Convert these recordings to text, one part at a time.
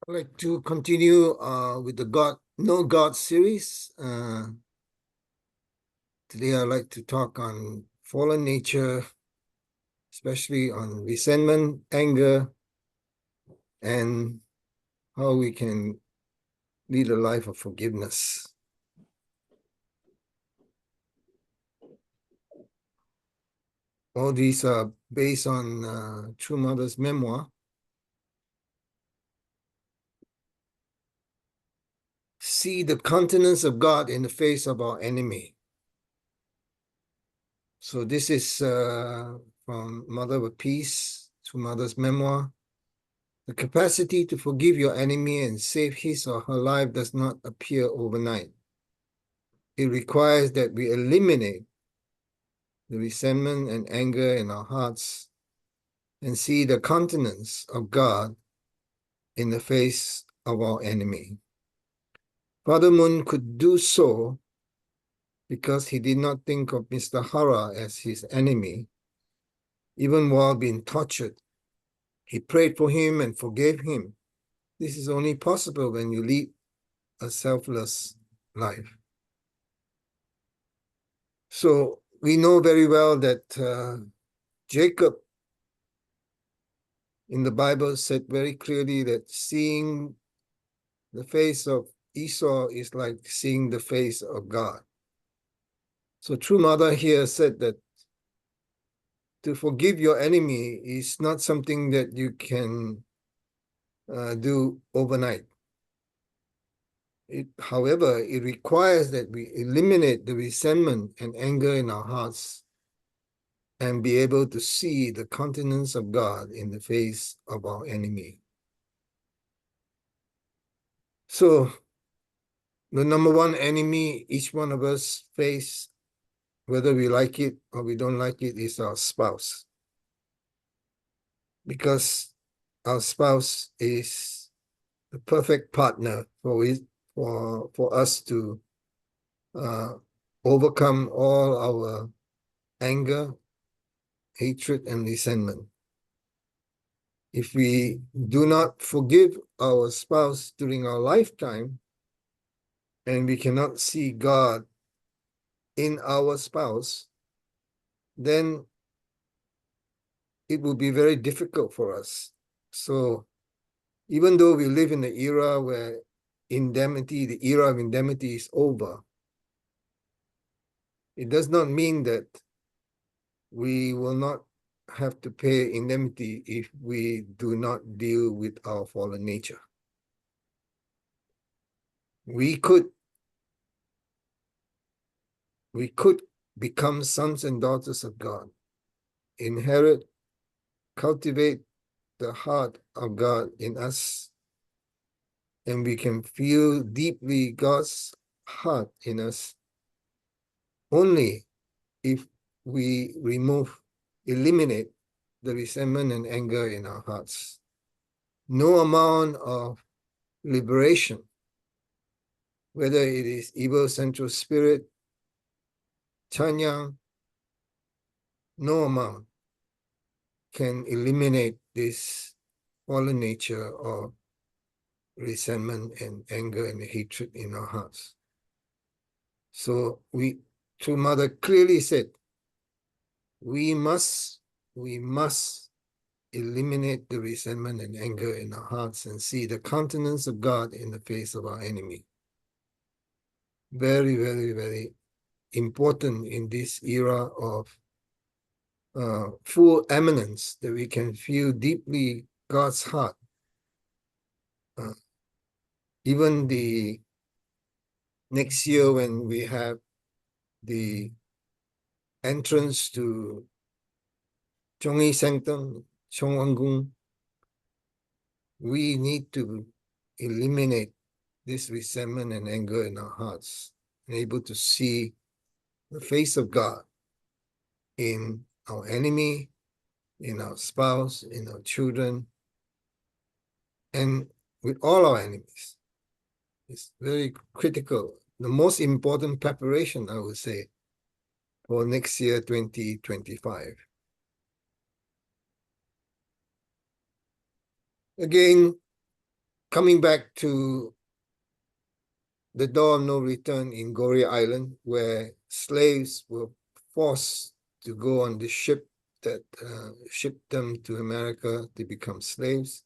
I'd like to continue with the No God series. Today I'd like to talk on fallen nature, especially on resentment, anger, and how we can lead a life of forgiveness. All these are based on True Mother's memoir. See the countenance of God in the face of our enemy. So this is from Mother of Peace, True Mother's memoir. The capacity to forgive your enemy and save his or her life does not appear overnight. It requires that we eliminate the resentment and anger in our hearts and see the countenance of God in the face of our enemy. Father Moon could do so because he did not think of Mr. Hara as his enemy, even while being tortured. He prayed for him and forgave him. This is only possible when you lead a selfless life. So we know very well that Jacob in the Bible said very clearly that seeing the face of Esau is like seeing the face of God. So True Mother here said that to forgive your enemy is not something that you can do overnight. However, it requires that we eliminate the resentment and anger in our hearts and be able to see the countenance of God in the face of our enemy. So, the number one enemy each one of us face, whether we like it or we don't like it, is our spouse. Because our spouse is the perfect partner for us to overcome all our anger, hatred, and resentment. If we do not forgive our spouse during our lifetime, and we cannot see God in our spouse, then it will be very difficult for us. So even though we live in the era where the era of indemnity is over, it does not mean that we will not have to pay indemnity if we do not deal with our fallen nature. We could become sons and daughters of God, cultivate the heart of God in us, and we can feel deeply God's heart in us only if we eliminate the resentment and anger in our hearts. No amount of liberation, whether it is evil central spirit, Chanyang, no amount can eliminate this fallen nature of resentment and anger and hatred in our hearts. So True Mother clearly said, we must eliminate the resentment and anger in our hearts and see the countenance of God in the face of our enemy. Very, very, very important in this era of full eminence, that we can feel deeply God's heart. Even the next year when we have the entrance to Chongyi Sanctum, Chongwangung, we need to eliminate this resentment and anger in our hearts and able to see the face of God in our enemy, in our spouse, in our children, and with all our enemies. It's very critical. The most important preparation, I would say, for next year, 2025. Again, coming back to the door of no return in Goree Island, where slaves were forced to go on the ship that shipped them to America to become slaves.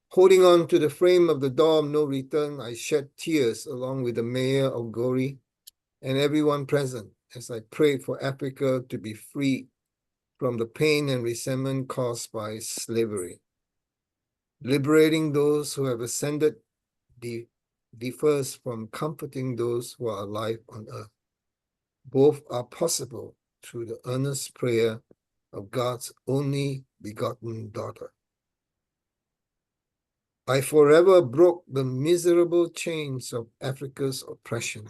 Holding on to the frame of the door of no return, I shed tears along with the mayor of Goree and everyone present as I prayed for Africa to be free from the pain and resentment caused by slavery. Liberating those who have ascended differs from comforting those who are alive on earth. Both are possible through the earnest prayer of God's only begotten daughter. I forever broke the miserable chains of Africa's oppression.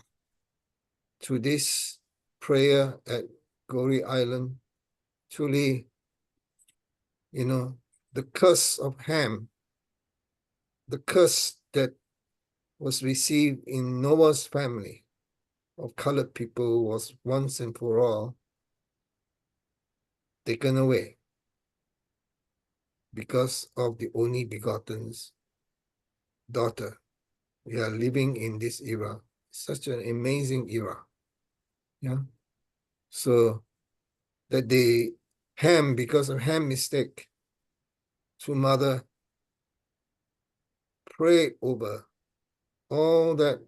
Through this prayer at Goree Island, truly, the curse of Ham, the curse that was received in Noah's family of colored people was once and for all taken away because of the only begotten's daughter. We are living in this era, such an amazing era. Yeah. So that the Ham, because of Ham mistake, through mother, pray over all that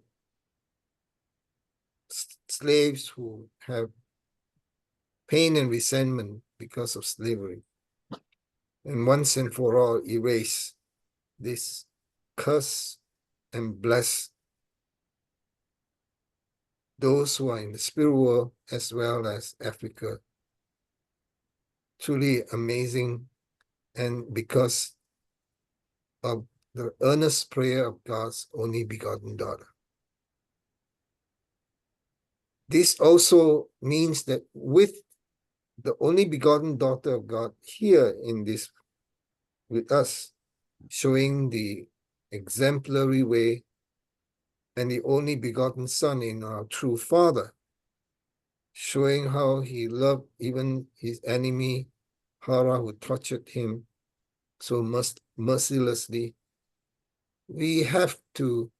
slaves who have pain and resentment because of slavery, and once and for all erase this curse and bless those who are in the spirit world as well as Africa. Truly amazing, and because of the earnest prayer of God's only begotten daughter. This also means that with the only begotten daughter of God here in this with us, showing the exemplary way, and the only begotten Son in our true Father, showing how he loved even his enemy, Hara, who tortured him so mercilessly. We have to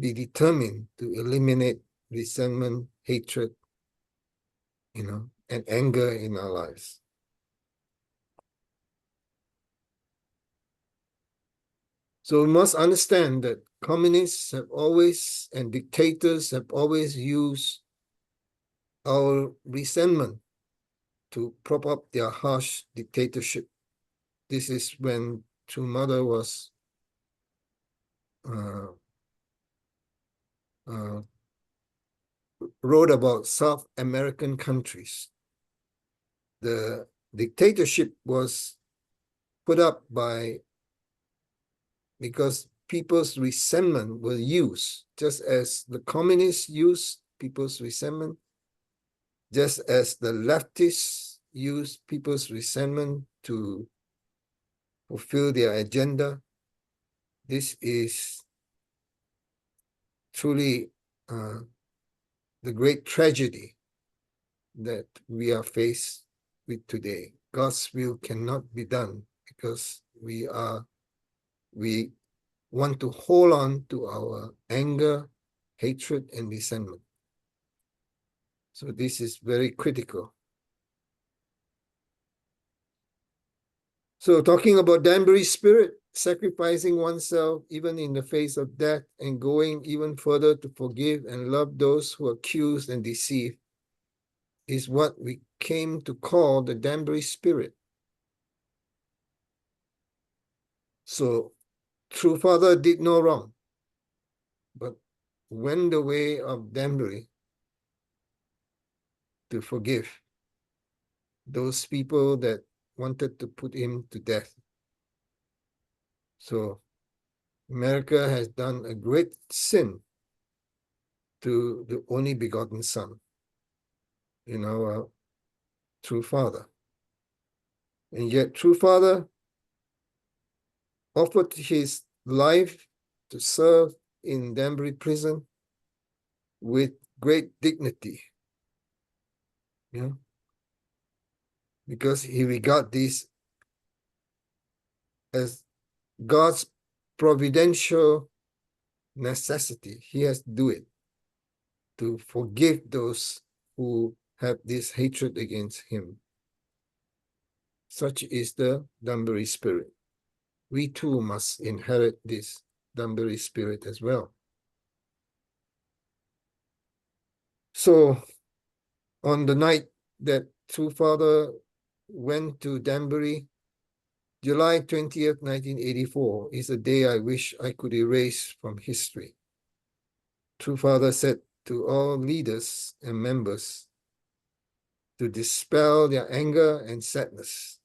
be determined to eliminate resentment, hatred, and anger in our lives. So we must understand that communists have always, and dictators have always used our resentment to prop up their harsh dictatorship. This is when True Mother was wrote about South American countries. The dictatorship was put up because people's resentment was used, just as the communists used people's resentment, just as the leftists use people's resentment to fulfill their agenda. This is truly the great tragedy that we are faced with today. God's will cannot be done because we want to hold on to our anger, hatred, and resentment. So this is very critical. So talking about Danbury spirit, sacrificing oneself even in the face of death and going even further to forgive and love those who accuse and deceive is what we came to call the Danbury spirit. So True Father did no wrong, but went the way of Danbury to forgive those people that wanted to put him to death. So America has done a great sin to the only begotten Son, our True Father. And yet True Father offered his life to serve in Danbury prison with great dignity, because he regarded this as God's providential necessity. He has to do it to forgive those who have this hatred against him. Such is the Danbury spirit. We too must inherit this Danbury spirit as well. So, on the night that True Father went to Danbury, July 20th, 1984, is a day I wish I could erase from history. True Father said to all leaders and members to dispel their anger and sadness.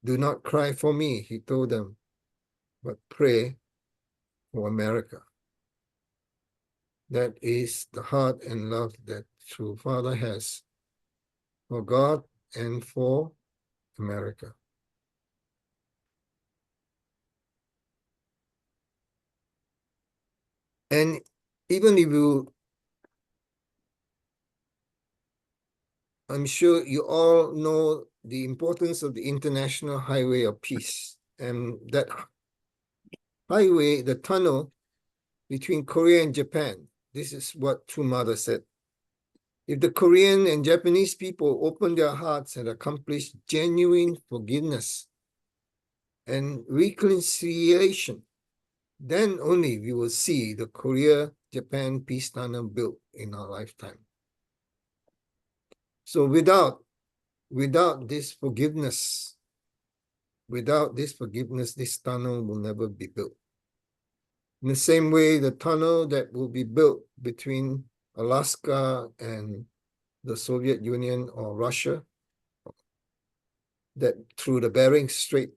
Do not cry for me, he told them, but pray for America. That is the heart and love that True Father has for God and for America. And even if you, I'm sure you all know the importance of the International Highway of Peace. And that highway, the tunnel between Korea and Japan, this is what True Mother said. If the Korean and Japanese people open their hearts and accomplish genuine forgiveness and reconciliation, then only we will see the Korea-Japan peace tunnel built in our lifetime. So without this forgiveness, this tunnel will never be built. In the same way, the tunnel that will be built between Alaska and the Soviet Union or Russia, that through the Bering Strait,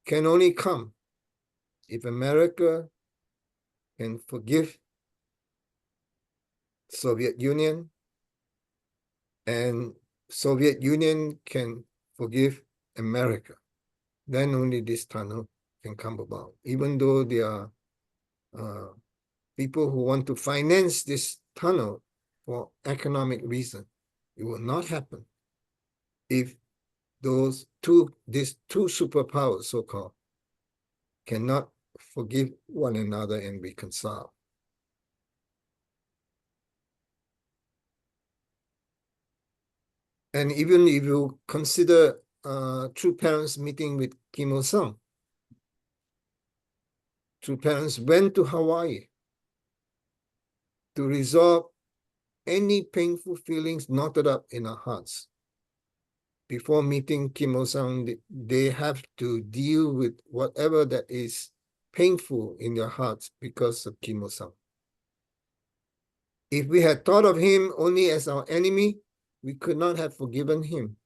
can only come if America can forgive Soviet Union and Soviet Union can forgive America. Then only this tunnel can come about. Even though there are people who want to finance this tunnel for economic reason, it will not happen if these two superpowers, so-called, cannot forgive one another and reconcile. And even if you consider True Parents meeting with Kim Il-sung, True Parents went to Hawaii to resolve any painful feelings knotted up in our hearts. Before meeting Kim Il-sung, they have to deal with whatever that is painful in their hearts because of Kim Il-sung. If we had thought of him only as our enemy, we could not have forgiven him.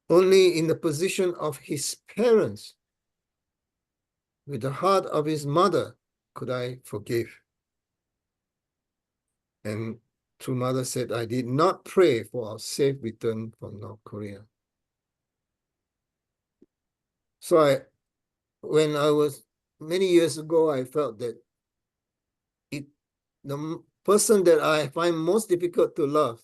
Only in the position of his parents, with the heart of his mother, could I forgive. And True Mother said, I did not pray for our safe return from North Korea. So when I was, many years ago, I felt that the person that I find most difficult to love,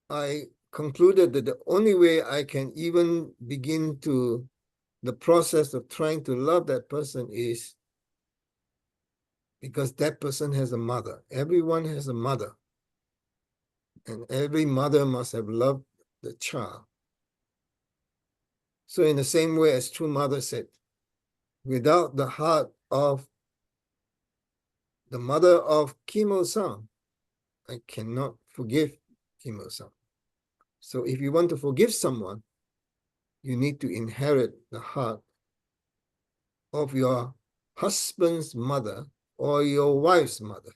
I concluded that the only way I can even begin to the process of trying to love that person is because that person has a mother. Everyone has a mother. And every mother must have loved the child. So in the same way as True Mother said, without the heart of the mother of Kim Il-sung, I cannot forgive Kim Il-sung. So if you want to forgive someone, you need to inherit the heart of your husband's mother or your wife's mother.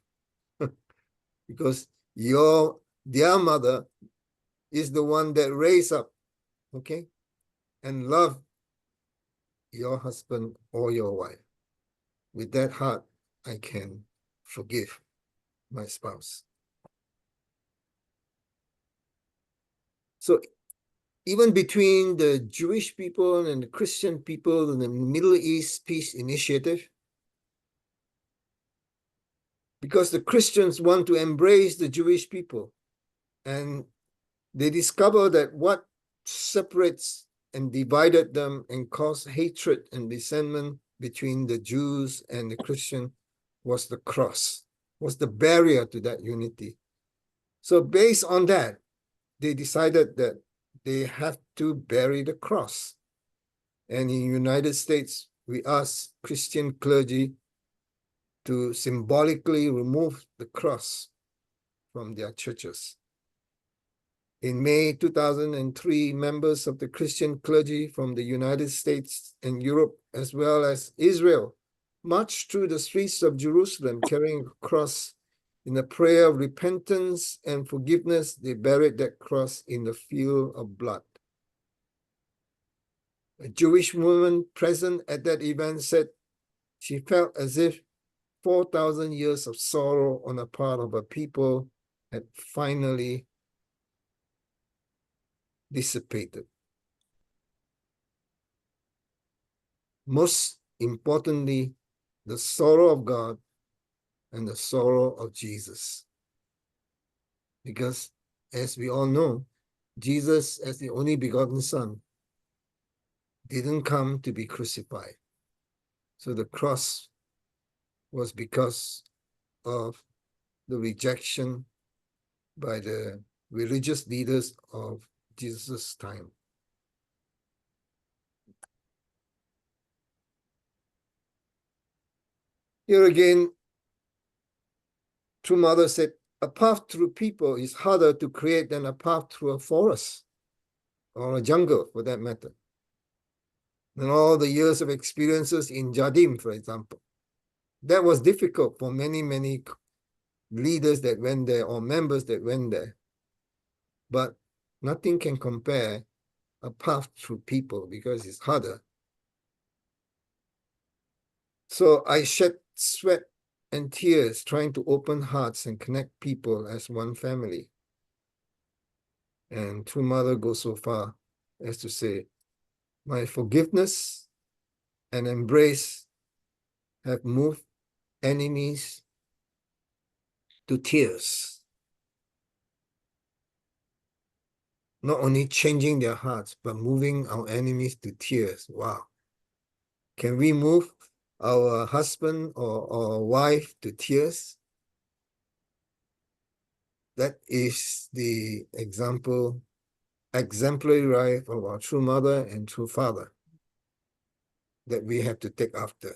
Because their mother is the one that raised up, okay, and love your husband or your wife. With that heart, I can forgive my spouse. So even between the Jewish people and the Christian people in the Middle East Peace Initiative, because the Christians want to embrace the Jewish people, and they discover that what separates and divided them and caused hatred and resentment between the Jews and the Christian was the cross, was the barrier to that unity. So based on that, they decided that they have to bury the cross. And in the United States, we asked Christian clergy to symbolically remove the cross from their churches. In May 2003, members of the Christian clergy from the United States and Europe, as well as Israel, marched through the streets of Jerusalem carrying a cross. In a prayer of repentance and forgiveness, they buried that cross in the field of blood. A Jewish woman present at that event said she felt as if 4,000 years of sorrow on the part of a people had finally dissipated. Most importantly, the sorrow of God and the sorrow of Jesus. Because as we all know, Jesus, as the only begotten Son, didn't come to be crucified. So the cross was because of the rejection by the religious leaders of Jesus' time. Here again, True Mother said, a path through people is harder to create than a path through a forest or a jungle, for that matter. And all the years of experiences in Jardim, for example. That was difficult for many, many leaders that went there or members that went there. But nothing can compare a path through people because it's harder. So I shed sweat and tears trying to open hearts and connect people as one family. And True Mother goes so far as to say, my forgiveness and embrace have moved enemies to tears. Not only changing their hearts, but moving our enemies to tears. Wow. Can we move our husband or wife to tears? That is the exemplary life of our True Mother and True Father that we have to take after.